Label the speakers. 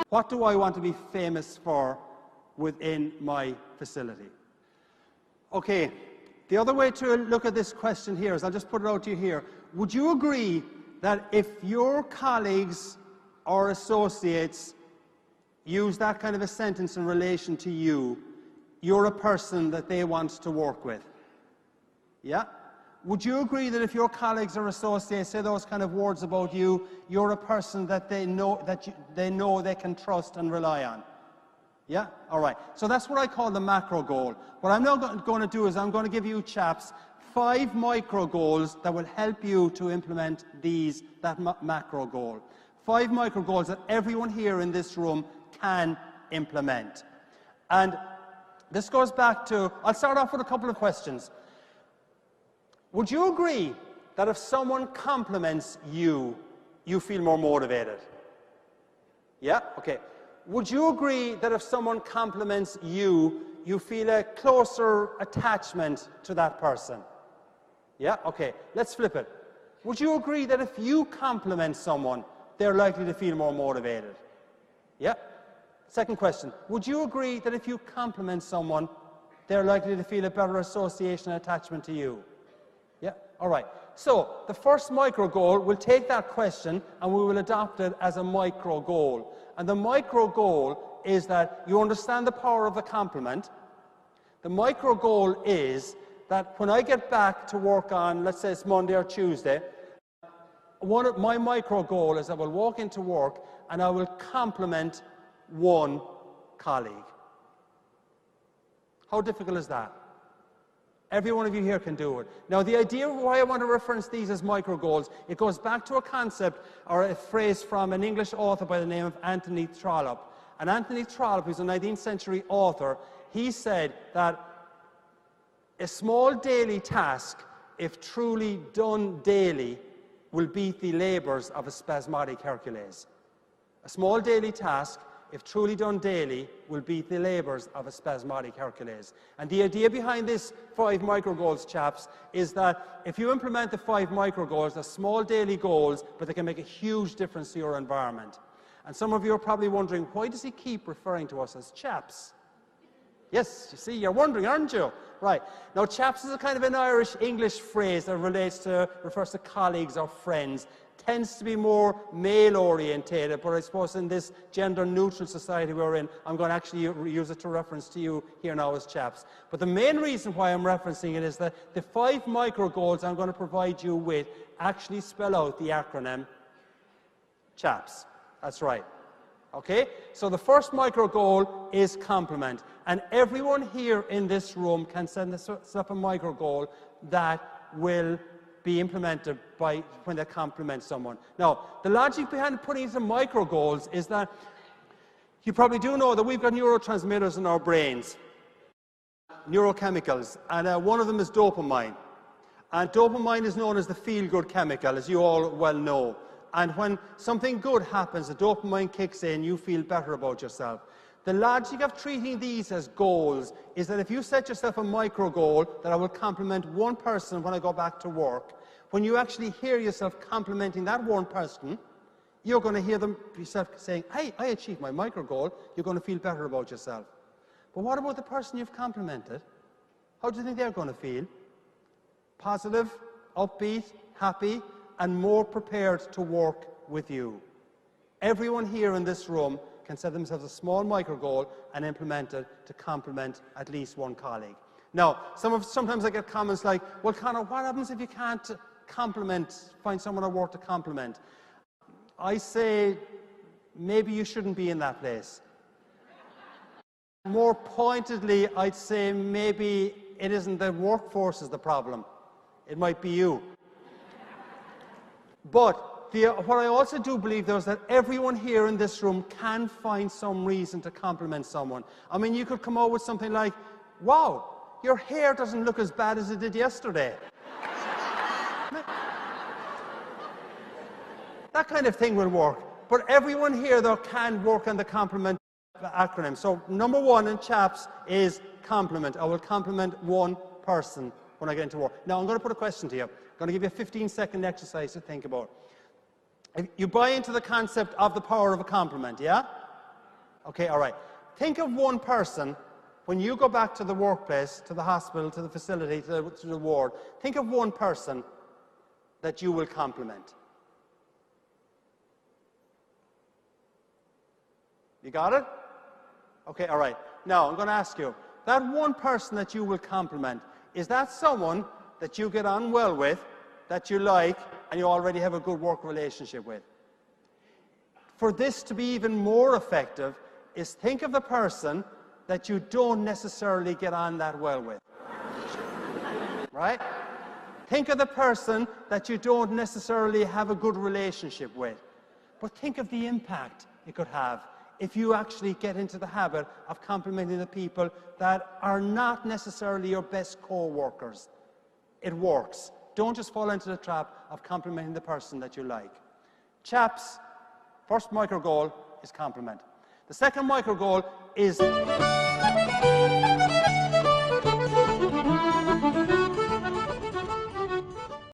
Speaker 1: What do I want to be famous for within my facility? Okay, the other way to look at this question here is, I'll just put it out to you here. Would you agree that if your colleagues or associates use that kind of a sentence in relation to you, you're a person that they want to work with? Yeah? Would you agree that if your colleagues or associates say those kind of words about you, you're a person that they know they can trust and rely on? Yeah? All right. So that's what I call the macro goal. What I'm now going to do is I'm going to give you chaps 5 micro goals that will help you to implement that macro goal. 5 micro goals that everyone here in this room can implement. And this goes back to, I'll start off with a couple of questions. Would you agree that if someone compliments you, you feel more motivated? Yeah? Okay. Would you agree that if someone compliments you, you feel a closer attachment to that person? Yeah? Okay. Let's flip it. Would you agree that if you compliment someone, they're likely to feel more motivated? Yeah? Second question. Would you agree that if you compliment someone, they're likely to feel a better association and attachment to you? Yeah? All right. So the first micro goal, we'll take that question and we will adopt it as a micro goal. And the micro goal is that you understand the power of the compliment. The micro goal is that when I get back to work on, let's say it's Monday or Tuesday, my micro goal is I will walk into work and I will compliment one colleague. How difficult is that? Every one of you here can do it. Now, the idea of why I want to reference these as micro goals, it goes back to a concept or a phrase from an English author by the name of Anthony Trollope. And Anthony Trollope, who's a 19th century author, he said that a small daily task, if truly done daily, will beat the labours of a spasmodic Hercules. A small daily task, if truly done daily, will beat the labours of a spasmodic Hercules. And the idea behind this 5 micro goals, chaps, is that if you implement the 5 micro goals, they're small daily goals, but they can make a huge difference to your environment. And some of you are probably wondering, why does he keep referring to us as chaps? Yes, you see, you're wondering, aren't you? Right. Now, chaps is a kind of an Irish-English phrase that refers to colleagues or friends. Tends to be more male-orientated, but I suppose in this gender-neutral society we're in, I'm going to actually use it to reference to you here now as chaps. But the main reason why I'm referencing it is that the 5 micro goals I'm going to provide you with actually spell out the acronym CHAPS. That's right. Okay? So the first micro goal is compliment. And everyone here in this room can set up a micro goal that will be implemented by when they compliment someone. Now, the logic behind putting into micro goals is that you probably do know that we've got neurotransmitters in our brains, neurochemicals, and one of them is dopamine. And dopamine is known as the feel-good chemical, as you all well know. And when something good happens, the dopamine kicks in, you feel better about yourself. The logic of treating these as goals is that if you set yourself a micro goal that I will compliment one person when I go back to work, when you actually hear yourself complimenting that one person, you're going to hear yourself saying, hey, I achieved my micro goal. You're going to feel better about yourself. But what about the person you've complimented? How do you think they're going to feel? Positive, upbeat, happy, and more prepared to work with you. Everyone here in this room can set themselves a small micro goal and implement it to compliment at least one colleague. Now, sometimes I get comments like, well, Conor, what happens if you can't find someone at work to compliment? I say, maybe you shouldn't be in that place. More pointedly, I'd say maybe it isn't the workforce is the problem. It might be you. But what I also do believe, though, is that everyone here in this room can find some reason to compliment someone. I mean, you could come out with something like, wow, your hair doesn't look as bad as it did yesterday. That kind of thing will work. But everyone here, though, can work on the compliment acronym. So number 1 in CHAPS is compliment. I will compliment one person when I get into work. Now, I'm going to put a question to you, going to give you a 15-second exercise to think about. If you buy into the concept of the power of a compliment, yeah? Okay, all right. Think of one person, when you go back to the workplace, to the hospital, to the facility, to the ward, think of one person that you will compliment. You got it? Okay, all right. Now, I'm going to ask you, that one person that you will compliment, is that someone that you get on well with, that you like, and you already have a good work relationship with? For this to be even more effective, is think of the person that you don't necessarily get on that well with. Right? Think of the person that you don't necessarily have a good relationship with. But think of the impact it could have if you actually get into the habit of complimenting the people that are not necessarily your best co-workers. It works. Don't just fall into the trap of complimenting the person that you like. Chaps, first micro goal is compliment. The second micro goal is